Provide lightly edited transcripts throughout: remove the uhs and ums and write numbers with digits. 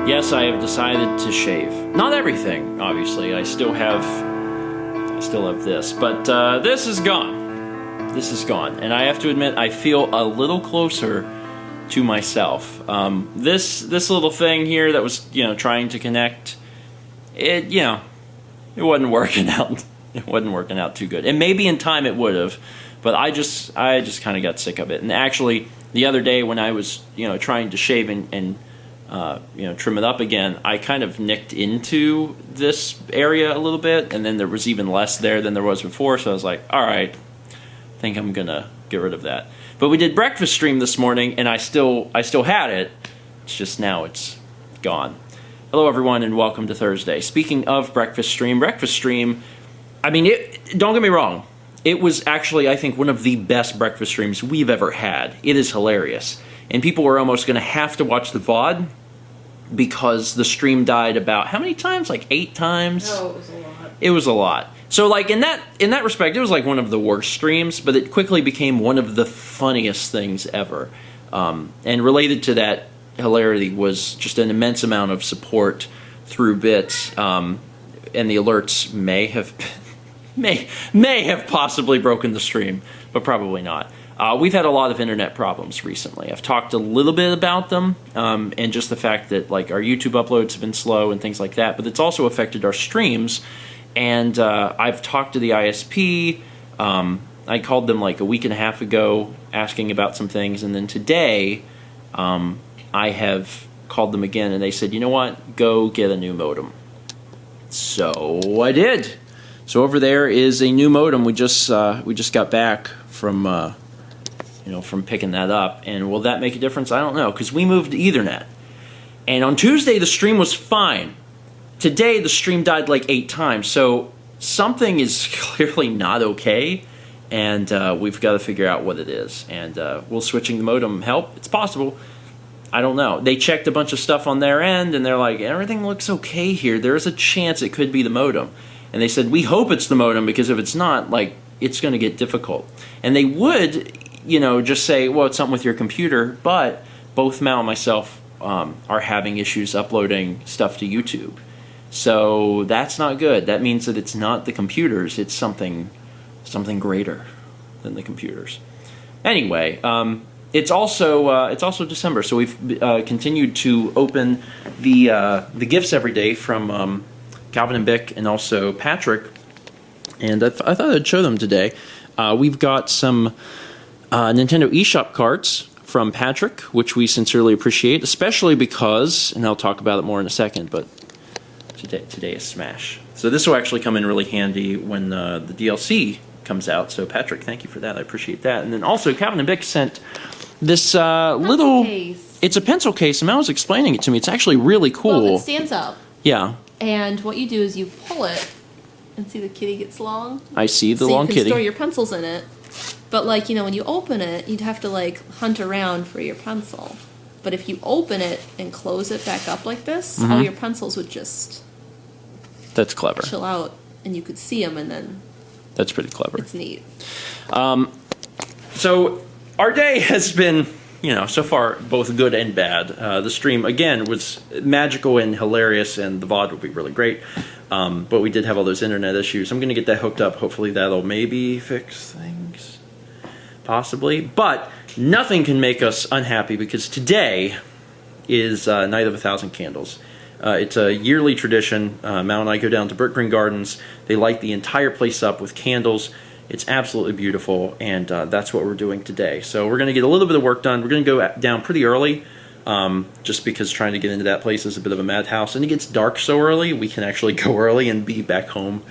Yes, I have decided to shave. Not everything, obviously. I still have this, but this is gone. This is gone, and I have to admit, I feel a little closer to myself. This little thing here that was, trying to connect, it wasn't working out. It wasn't working out too good. And maybe in time it would have, but I just kind of got sick of it. And actually, the other day when I was, trying to shave and trim it up again, I kind of nicked into this area a little bit, and then there was even less there than there was before, so I was like, all right, I think I'm gonna get rid of that. But we did breakfast stream this morning, and I still had it. It's just now it's gone. Hello everyone, and welcome to Thursday. Speaking of breakfast stream, I mean, don't get me wrong, it was actually, I think, one of the best breakfast streams we've ever had. It is hilarious. And people were almost going to have to watch the VOD because the stream died about, how many times? Like 8 times? No, it was a lot. It was a lot. So, like, in that respect, it was like one of the worst streams, but it quickly became one of the funniest things ever. And related to that hilarity was just an immense amount of support through bits, and the alerts may have possibly broken the stream, but probably not. We've had a lot of internet problems recently. I've talked a little bit about them, and just the fact that like our YouTube uploads have been slow and things like that, but it's also affected our streams. And I've talked to the ISP. I called them like a week and a half ago asking about some things, and then today I have called them again, and they said, you know what, go get a new modem. So I did. So over there is a new modem. We just got back from from picking that up, and will that make a difference? I don't know, because we moved to Ethernet. And on Tuesday, the stream was fine. Today, the stream died like 8 times, so something is clearly not okay, and we've got to figure out what it is. And will switching the modem help? It's possible. I don't know. They checked a bunch of stuff on their end, and they're like, everything looks okay here. There is a chance it could be the modem. And they said, we hope it's the modem, because if it's not, like, it's going to get difficult. And they would, just say, well, it's something with your computer, but both Mal and myself are having issues uploading stuff to YouTube. So that's not good. That means that it's not the computers, it's something greater than the computers. Anyway, it's also December, so we've continued to open the gifts every day from Calvin and Bick and also Patrick, and I thought I'd show them today. We've got some Nintendo eShop cards from Patrick, which we sincerely appreciate, especially because, and I'll talk about it more in a second, but today is Smash. So this will actually come in really handy when the DLC comes out, so Patrick, thank you for that. I appreciate that. And then also, Calvin and Bick sent this little case. It's a pencil case, and Mel was explaining it to me. It's actually really cool. Well, it stands up. Yeah. And what you do is you pull it, and see the kitty gets long? I see the so long kitty. kitty. You can store your pencils in it. But, like, when you open it, you'd have to, like, hunt around for your pencil. But if you open it and close it back up like this, all your pencils would just... That's clever. Chill out, and you could see them, and then... That's pretty clever. It's neat. So, our day has been, so far, both good and bad. The stream, again, was magical and hilarious, and the VOD will be really great. But we did have all those internet issues. I'm going to get that hooked up. Hopefully that'll maybe fix things. Possibly. But nothing can make us unhappy, because today is Night of 1,000 Candles. It's a yearly tradition. Mal and I go down to Brookgreen Gardens. They light the entire place up with candles. It's absolutely beautiful, and that's what we're doing today. So we're going to get a little bit of work done. We're going to go down pretty early, just because trying to get into that place is a bit of a madhouse. And it gets dark so early, we can actually go early and be back home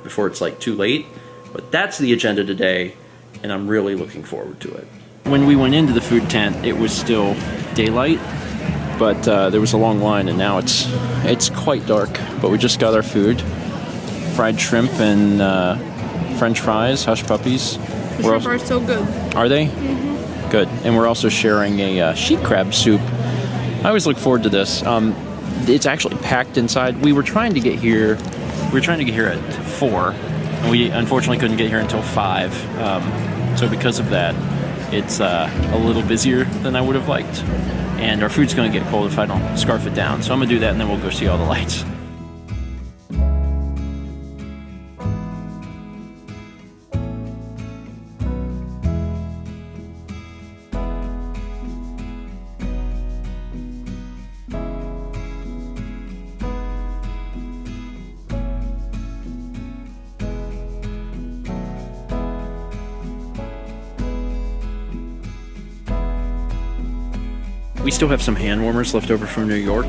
before it's like too late. But that's the agenda today, and I'm really looking forward to it. When we went into the food tent, it was still daylight, but there was a long line, and now it's quite dark. But we just got our food: fried shrimp and French fries, hush puppies. The shrimp are so good. Are they? Mm-hmm. Good. And we're also sharing a sheet crab soup. I always look forward to this. It's actually packed inside. We were trying to get here. At 4, and we unfortunately couldn't get here until 5. So because of that, it's a little busier than I would have liked. And our food's going to get cold if I don't scarf it down. So I'm going to do that, and then we'll go see all the lights. We still have some hand warmers left over from New York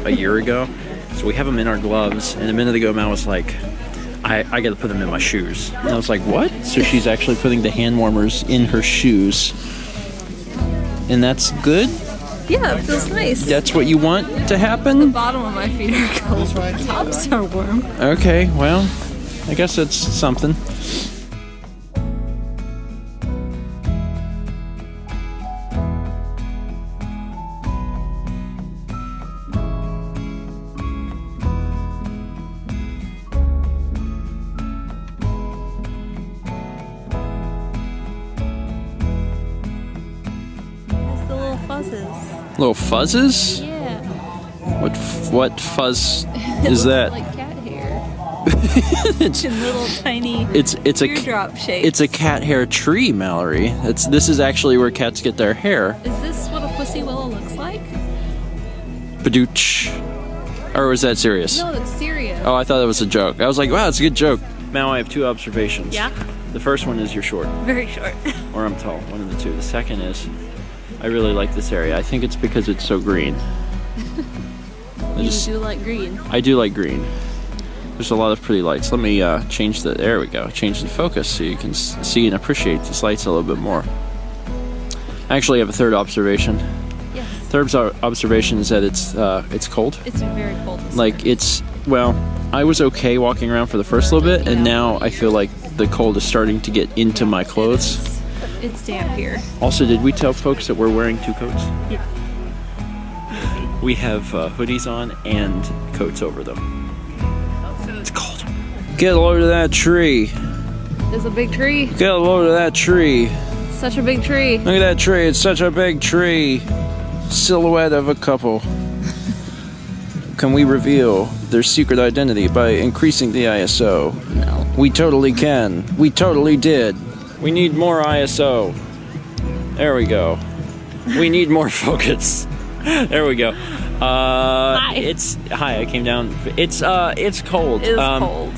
a year ago, so we have them in our gloves. And a minute ago, Mal was like, I got to put them in my shoes. And I was like, what? So she's actually putting the hand warmers in her shoes. And that's good? Yeah, it feels nice. That's what you want to happen? The bottom of my feet are cold. The tops are warm. Okay, well, I guess that's something. Little fuzzes? Yeah. What fuzz is that? Like cat hair. it's In little tiny it's a teardrop shapes. it's a cat hair tree, Mallory. This is actually where cats get their hair. Is this what a pussy willow looks like? Badooch. Or was that serious? No, that's serious. Oh, I thought that was a joke. I was like, wow, it's a good joke. Mal, I have two observations. Yeah? The first one is you're short. Very short. Or I'm tall. One of the two. The second is I really like this area. I think it's because it's so green. You do like green. I do like green. There's a lot of pretty lights. Let me change the... There we go. Change the focus so you can see and appreciate these lights a little bit more. I actually have a third observation. Yes. Third observation is that it's cold. It's very cold. Like well, I was okay walking around for the first little bit, and now I feel like the cold is starting to get into my clothes. It's damp here. Also, did we tell folks that we're wearing two coats? Yeah. We have hoodies on and coats over them. It's cold. Get a load of that tree. There's a big tree. Get a load of that tree. Such a big tree. Look at that tree. It's such a big tree. Silhouette of a couple. Can we reveal their secret identity by increasing the ISO? No. We totally can. We totally did. We need more ISO. There we go. We need more focus. There we go. Hi. Hi. I came down. It's cold. It is cold.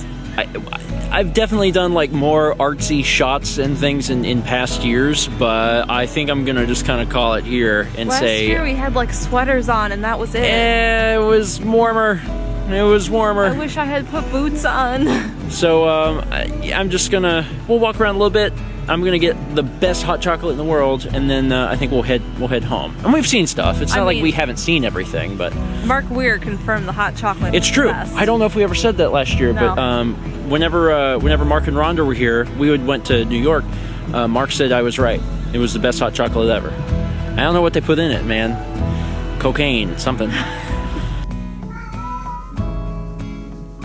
I've definitely done like more artsy shots and things in past years, but I think I'm gonna just kind of call it here and say last year we had like sweaters on and that was it. it was warmer. It was warmer. I wish I had put boots on. So I'm just gonna. We'll walk around a little bit. I'm gonna get the best hot chocolate in the world, and then I think we'll head home. And we've seen stuff. It's not like we haven't seen everything, but Mark Weir confirmed the hot chocolate. it's was true. the best. I don't know if we ever said that last year, No. but whenever Mark and Rhonda were here, we went to New York. Mark said I was right. It was the best hot chocolate ever. I don't know what they put in it, man. Cocaine, something.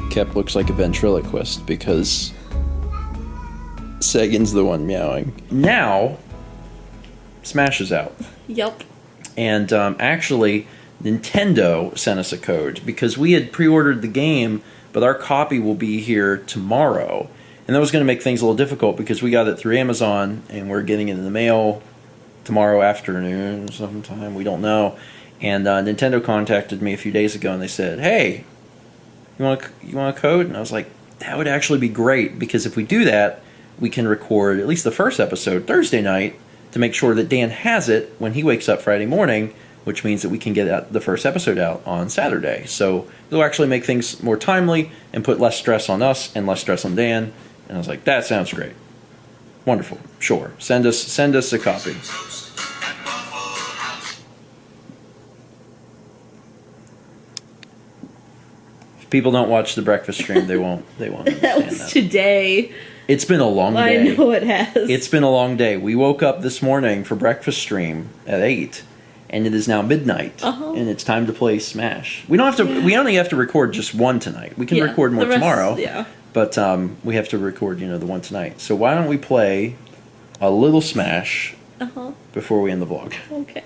Kep looks like a ventriloquist because Sagan's the one meowing. Now, Smash is out. Yep. And actually, Nintendo sent us a code because we had pre-ordered the game, but our copy will be here tomorrow. And that was going to make things a little difficult because we got it through Amazon and we're getting it in the mail tomorrow afternoon sometime. We don't know. And Nintendo contacted me a few days ago and they said, hey, you want a code? And I was like, that would actually be great because if we do that, we can record at least the first episode Thursday night to make sure that Dan has it when he wakes up Friday morning, which means that we can get the first episode out on Saturday. So it'll actually make things more timely and put less stress on us and less stress on Dan. And I was like, that sounds great. Wonderful. Sure. Send us a copy. If people don't watch the breakfast stream, they won't understand That was that. today. It's been a long I day. know it has. It's been a long day. We woke up this morning for breakfast stream at 8, and it is now midnight, and it's time to play Smash. We don't have to. Yeah. We only have to record just one tonight. We can Yeah, record more the rest- tomorrow. yeah. But we have to record, the one tonight. So why don't we play a little Smash, before we end the vlog. Okay.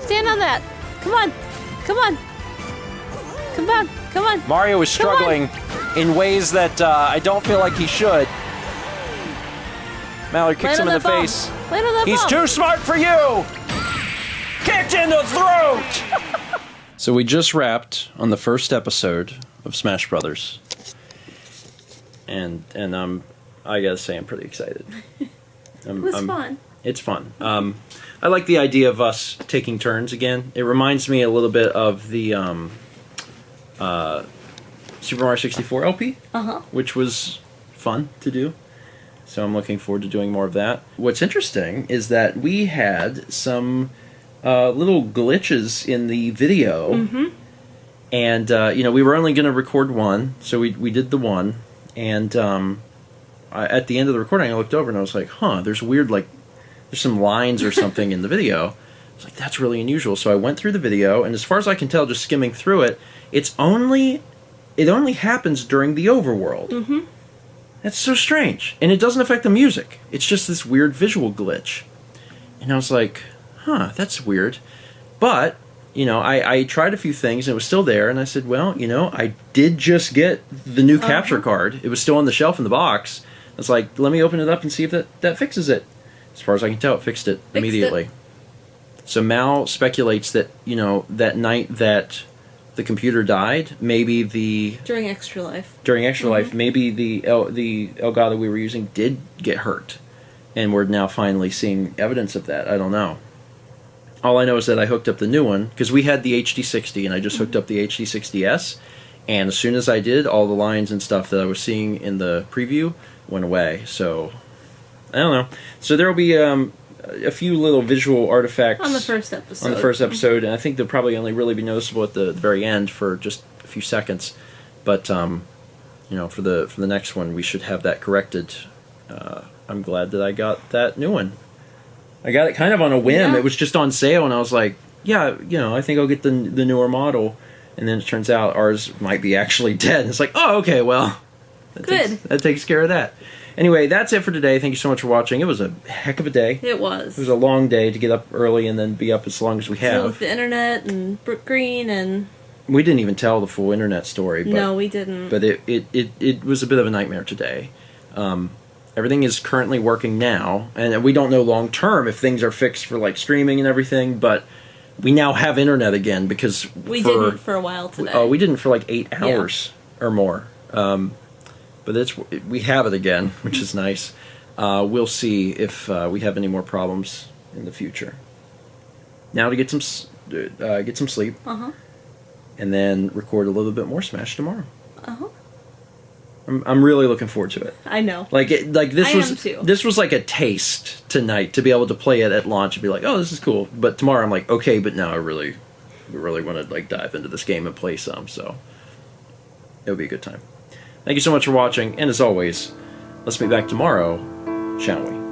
Stand on that. Come on. Come on. Come on. Come on. Mario is struggling in ways that I don't feel like he should. Mallory kicks him in the face. Land on that He's ball. too smart for you! Kicked in the throat! So we just wrapped on the first episode of Smash Brothers. And I gotta say I'm pretty excited. It was fun. It's fun. I like the idea of us taking turns again. It reminds me a little bit of the Super Mario 64 LP, which was fun to do. So I'm looking forward to doing more of that. What's interesting is that we had some little glitches in the video, and we were only going to record one, so we did the one, and at the end of the recording, I looked over and I was like, there's weird, there's some lines or something in the video. I was like, that's really unusual. So I went through the video, and as far as I can tell, just skimming through it, it only happens during the overworld. That's so strange. And it doesn't affect the music. It's just this weird visual glitch. And I was like, that's weird. But, I tried a few things and it was still there. And I said, well, I did just get the new capture card. It was still on the shelf in the box. I was like, let me open it up and see if that fixes it. As far as I can tell, it fixed it immediately. So Mal speculates that, that night that the computer died, maybe During Extra Life, maybe the Elgato we were using did get hurt, and we're now finally seeing evidence of that. I don't know. All I know is that I hooked up the new one because we had the HD60, and I just hooked up the HD60S, and as soon as I did, all the lines and stuff that I was seeing in the preview went away. So I don't know. So there will be a few little visual artifacts on the first episode. And I think they'll probably only really be noticeable at the very end for just a few seconds. But for the next one, we should have that corrected. I'm glad that I got that new one. I got it kind of on a whim. Yeah. It was just on sale, and I was like, I think I'll get the newer model. And then it turns out ours might be actually dead. And it's like, oh, okay, well, that takes care of that. Anyway, that's it for today. Thank you so much for watching. It was a heck of a day. It was. It was a long day to get up early and then be up as long as we have. With the internet and Brookgreen and... We didn't even tell the full internet story. But, no, we didn't. But it was a bit of a nightmare today. Everything is currently working now, and we don't know long term if things are fixed for streaming and everything, but we now have internet again because... We didn't for a while today. We didn't for 8 hours or more. But we have it again, which is nice. We'll see if we have any more problems in the future. Now to get some sleep, and then record a little bit more Smash tomorrow. I'm really looking forward to it. I know. This was like a taste tonight to be able to play it at launch and be like, oh, this is cool. But tomorrow I'm like, okay, but now I really want to dive into this game and play some. So it'll be a good time. Thank you so much for watching, and as always, let's meet back tomorrow, shall we?